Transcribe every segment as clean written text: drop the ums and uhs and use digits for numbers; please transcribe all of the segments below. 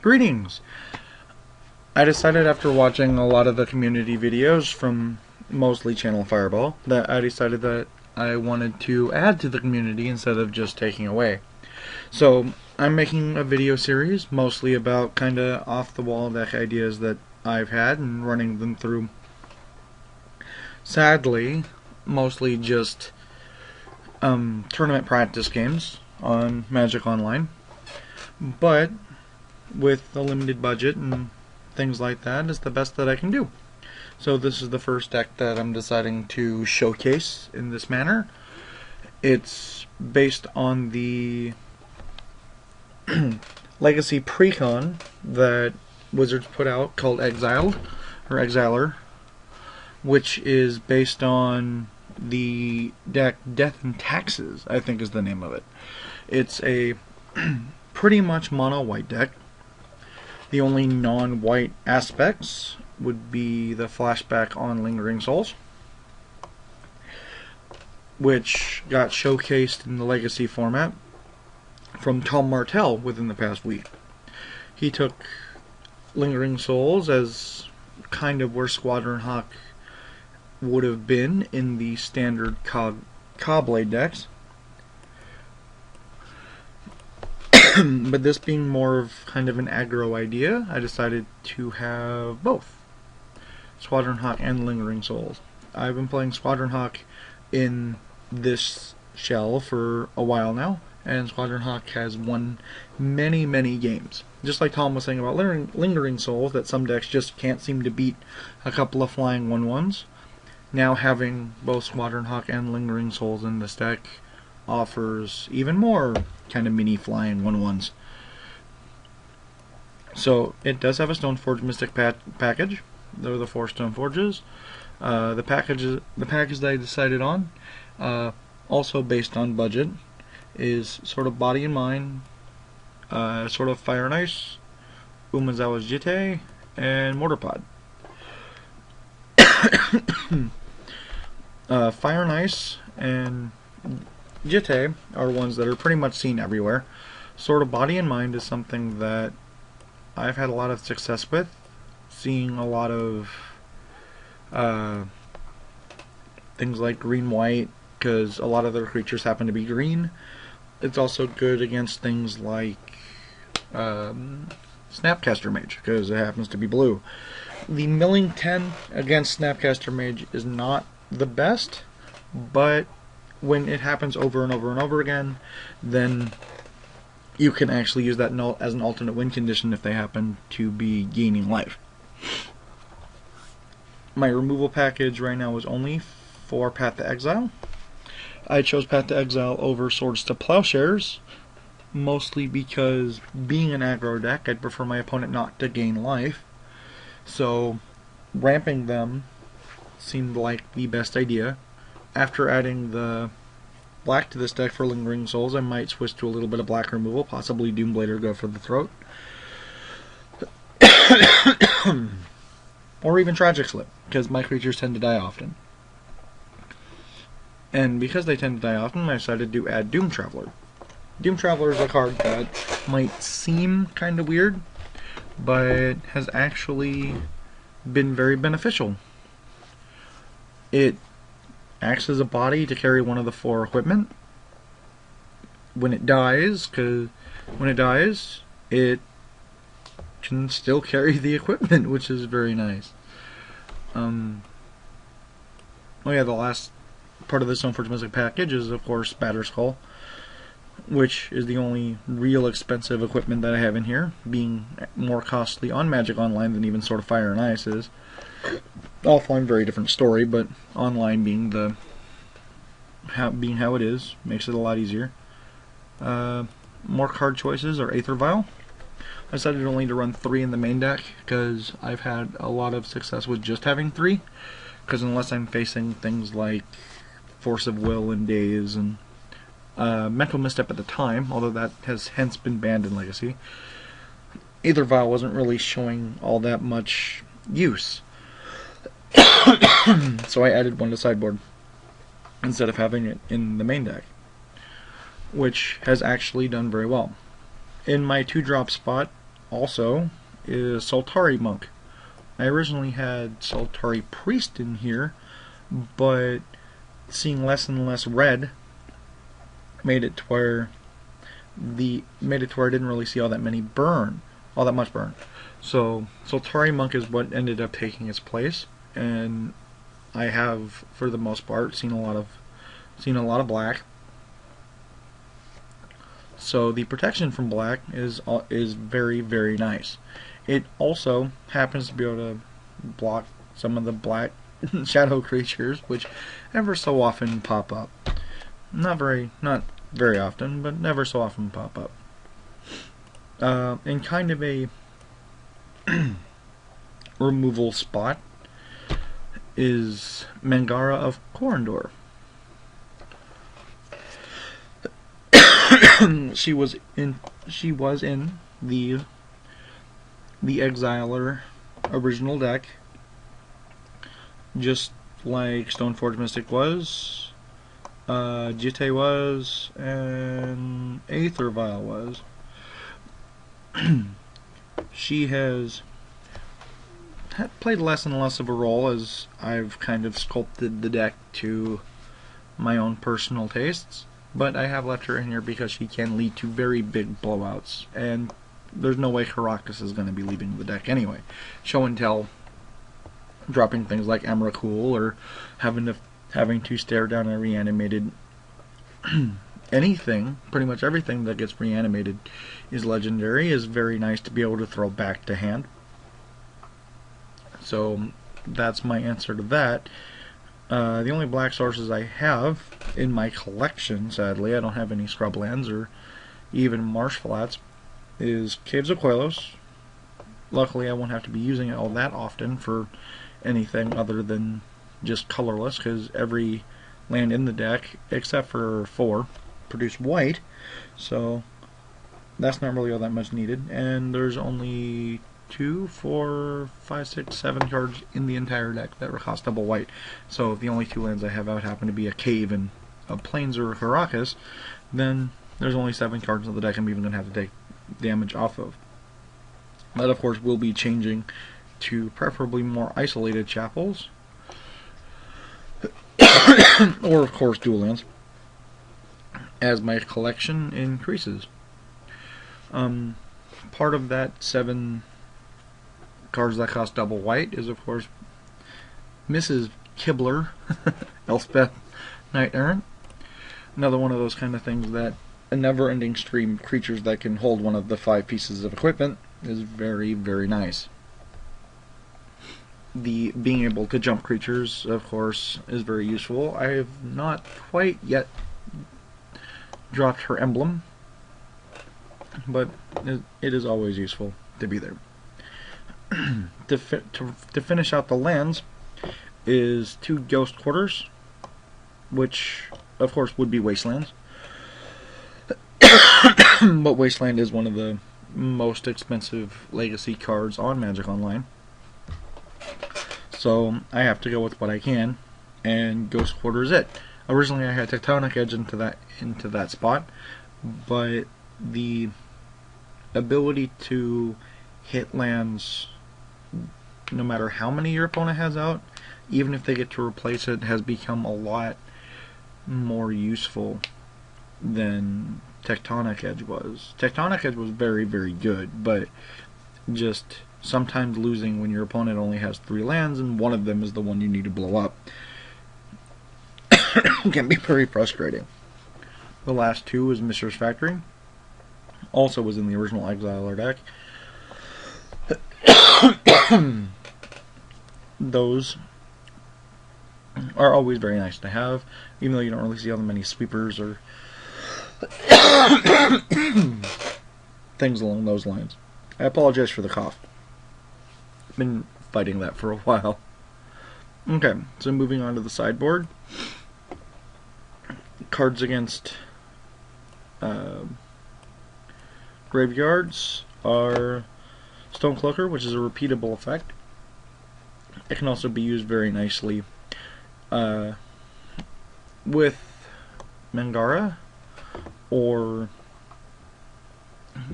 Greetings! I decided after watching a lot of the community videos from mostly Channel Fireball that I decided that I wanted to add to the community instead of just taking away. So I'm making a video series mostly about kinda off-the-wall deck ideas that I've had and running them through. Sadly, mostly just tournament practice games on Magic Online, but with a limited budget and things like that, is the best that I can do. So this is the first deck that I'm deciding to showcase in this manner. It's based on the Legacy precon that Wizards put out called Exiler, which is based on the deck Death and Taxes, I think is the name of it. It's a pretty much mono white deck. The only non-white aspects would be the flashback on Lingering Souls, which got showcased in the Legacy format from Tom Martell within the past week. He took Lingering Souls as kind of where Squadron Hawk would have been in the standard Caw-Blade decks. But this being more of kind of an aggro idea, I decided to have both Squadron Hawk and Lingering Souls. I've been playing Squadron Hawk in this shell for a while now, and Squadron Hawk has won many, many games. Just like Tom was saying about Lingering Souls, that some decks just can't seem to beat a couple of flying 1/1s. Now having both Squadron Hawk and Lingering Souls in this deck offers even more kind of mini flying 1/1s. So it does have a Stoneforge Mystic package. They're the 4 Stoneforges. The package that I decided on, also based on budget, is sort of Body and Mind, sort of Fire and Ice, Umezawa's Jitte, and Mortarpod. Fire and Ice and Jitte are ones that are pretty much seen everywhere. Sort of Body and Mind is something that I've had a lot of success with, seeing a lot of things like green-white, because a lot of their creatures happen to be green. It's also good against things like Snapcaster Mage, because it happens to be blue. The Milling 10 against Snapcaster Mage is not the best, but when it happens over and over and over again, then you can actually use that as an alternate win condition if they happen to be gaining life. My removal package right now is only for Path to Exile. I chose Path to Exile over Swords to Plowshares, mostly because being an aggro deck, I'd prefer my opponent not to gain life. So ramping them seemed like the best idea. After adding the black to this deck for Lingering Souls, I might switch to a little bit of black removal, possibly Doomblade or go for the Throat. Or even Tragic Slip, because my creatures tend to die often. And because they tend to die often, I decided to add Doom Traveler. Doom Traveler is a card that might seem kind of weird, but has actually been very beneficial. It acts as a body to carry one of the 4 equipment. When it dies, it can still carry the equipment, which is very nice. Oh yeah, the last part of the Stoneforge Mystic package is, of course, Batterskull, which is the only real expensive equipment that I have in here, being more costly on Magic Online than even sort of Fire and Ice is. Offline, very different story, but online being how it is, makes it a lot easier. More card choices are Aether Vial. I decided only to run 3 in the main deck because I've had a lot of success with just having 3. Because unless I'm facing things like Force of Will and Daze and Mental Misstep at the time, although that has hence been banned in Legacy, Aether Vial wasn't really showing all that much use. So I added 1 to sideboard instead of having it in the main deck, which has actually done very well. In my 2-drop spot, also is Soltari Monk. I originally had Soltari Priest in here, but seeing less and less red made it to where I didn't really see all that much burn. So Soltari Monk is what ended up taking its place, and I have, for the most part, seen a lot of black. So the protection from black is very, very nice. It also happens to be able to block some of the black shadow creatures, which ever so often pop up. Not very often, but never so often pop up. In kind of a removal spot is Mangara of Corondor. she was in the Exiler original deck, just like Stoneforge Mystic was, Jitte was, and Aether Vial was. She has played less and less of a role as I've kind of sculpted the deck to my own personal tastes, but I have left her in here because she can lead to very big blowouts, and there's no way Caracas is going to be leaving the deck anyway. Show and tell, dropping things like Emrakul, or having to stare down a reanimated anything, pretty much everything that gets reanimated is legendary, is very nice to be able to throw back to hand. So that's my answer to that. The only black sources I have in my collection, sadly, I don't have any scrublands or even marsh flats, is Caves of Quellos. Luckily, I won't have to be using it all that often for anything other than just colorless, because every land in the deck, except for 4, produce white, so that's not really all that much needed. And there's only 2, 4, 5, 6, 7 cards in the entire deck that cost double white. So if the only 2 lands I have out happen to be a Cave and a Plains or a Caracas, then there's only 7 cards in the deck I'm even going to have to take damage off of. That, of course, will be changing to preferably more isolated chapels, or of course dual lands, as my collection increases. Part of that 7 cards that cost double white is, of course, Mrs. Kibler, Elspeth Knight Errant. Another one of those kind of things that a never-ending stream of creatures that can hold one of the 5 pieces of equipment is very, very nice. The being able to jump creatures, of course, is very useful. I have not quite yet dropped her emblem, but it is always useful to be there. To finish out the lands is 2 Ghost Quarters, which of course would be Wastelands. But Wasteland is one of the most expensive legacy cards on Magic Online, so I have to go with what I can, and Ghost Quarters it. Originally I had Tectonic Edge into that spot, but the ability to hit lands no matter how many your opponent has out, even if they get to replace it, has become a lot more useful than Tectonic Edge was. Tectonic Edge was very, very good, but just sometimes losing when your opponent only has 3 lands and one of them is the one you need to blow up can be very frustrating. The last 2 is Mistress Factory. Also was in the original Exiler deck. Those are always very nice to have, even though you don't really see all the many sweepers or things along those lines. I apologize for the cough. I've been fighting that for a while. Okay, so moving on to the sideboard. Cards against graveyards are Stonecloaker, which is a repeatable effect. It can also be used very nicely with Mangara or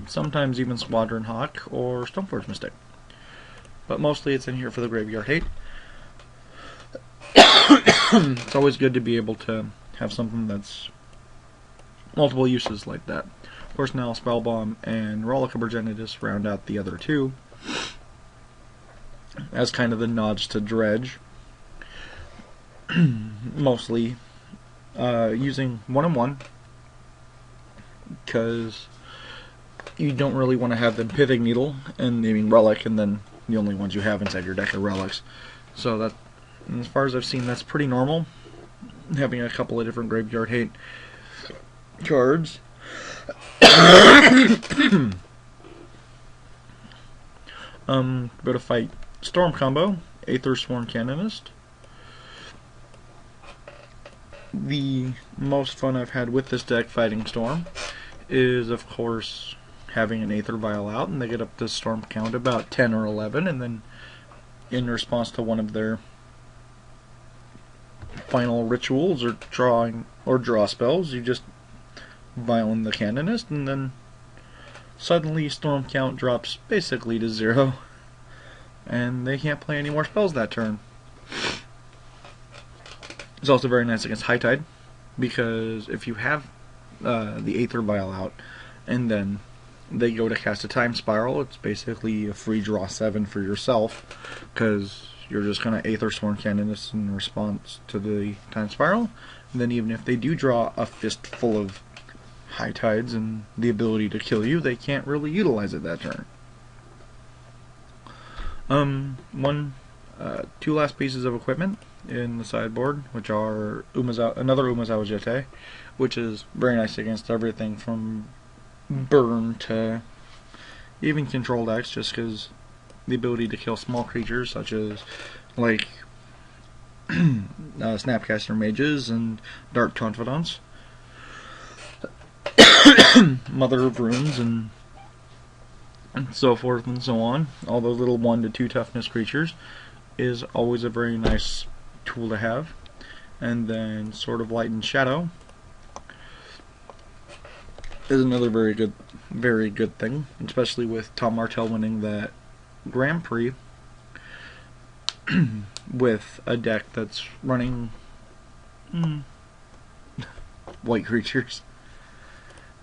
sometimes even Squadron Hawk or Stoneforge Mystic. But mostly it's in here for the graveyard hate. It's always good to be able to have something that's multiple uses like that. Of course, now Spellbomb and Rollick of Progenitus round out the other two as kind of the nods to Dredge. Mostly using 1-1 because you don't really want to have them Pithing Needle and Relic, and then the only ones you have inside your deck are relics. So that, as far as I've seen, that's pretty normal. Having a couple of different graveyard hate cards. Go to fight Storm combo, Aether Sworn Canonist. The most fun I've had with this deck fighting Storm is, of course, having an Aether Vial out, and they get up to Storm count about 10 or 11, and then in response to one of their final rituals or draw spells, you just Vial in the Canonist, and then suddenly Storm count drops basically to 0, and they can't play any more spells that turn. It's also very nice against High Tide, because if you have the Aether Vial out, and then they go to cast a Time Spiral, it's basically a free draw 7 for yourself, because you're just going to Aether Sworn Canonist in response to the Time Spiral. And then even if they do draw a fistful of High Tides and the ability to kill you, they can't really utilize it that turn. Two last pieces of equipment in the sideboard, which are another Umezawa Jete, which is very nice against everything from burn to even control decks, just because the ability to kill small creatures such as like Snapcaster Mages and Dark Confidants, Mother of Runes, and so forth and so on. All those little 1 to 2 toughness creatures is always a very nice tool to have. And then Sword of Light and Shadow is another very good thing, especially with Tom Martell winning that Grand Prix with a deck that's running white creatures.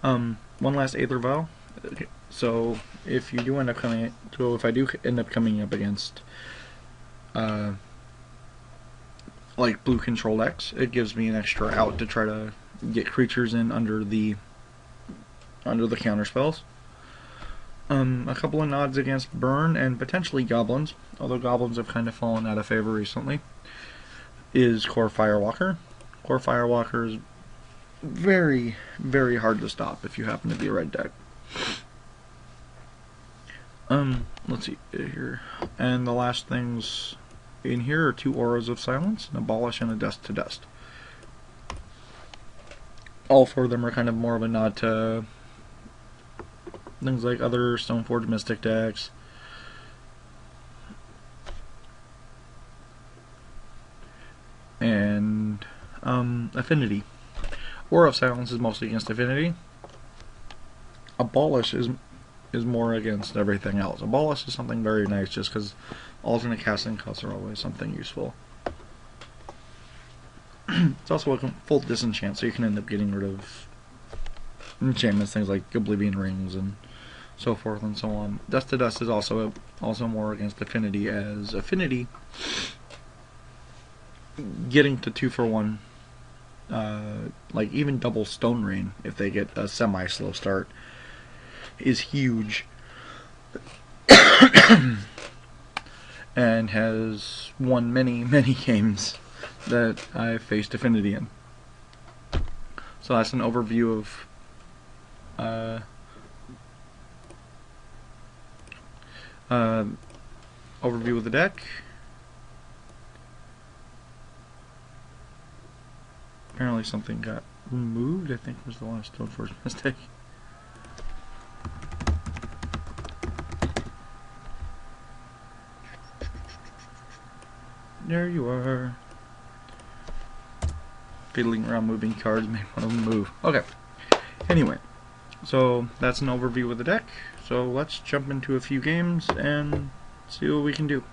One last Aether Vial. So if you do end up coming, if I do end up coming up against like blue control decks, it gives me an extra out to try to get creatures in under the counter spells. A couple of nods against Burn and potentially Goblins, although Goblins have kind of fallen out of favor recently, is Core Firewalker. Core Firewalker is very, very hard to stop if you happen to be a red deck. Let's see here. And the last things in here are 2 Auras of Silence, an Abolish, and a Dust to Dust. All 4 of them are kind of more of a nod to things like other Stoneforge Mystic decks. And Affinity. Aura of Silence is mostly against Affinity. Abolish is more against everything else. Abolish is something very nice just because alternate casting costs are always something useful. It's also a full disenchant, so you can end up getting rid of enchantments, things like Oblivion Rings and so forth and so on. Dust to Dust is also more against Affinity, as Affinity getting to 2 for 1, like even double Stone Rain if they get a semi-slow start, is huge. And has won many games that I've faced Affinity in. So that's an overview of overview of the deck. Apparently something got removed, I think was the last Stoneforge mistake. There you are. Fiddling around moving cards made one of them move. Okay. Anyway, So that's an overview of the deck. So let's jump into a few games and see what we can do.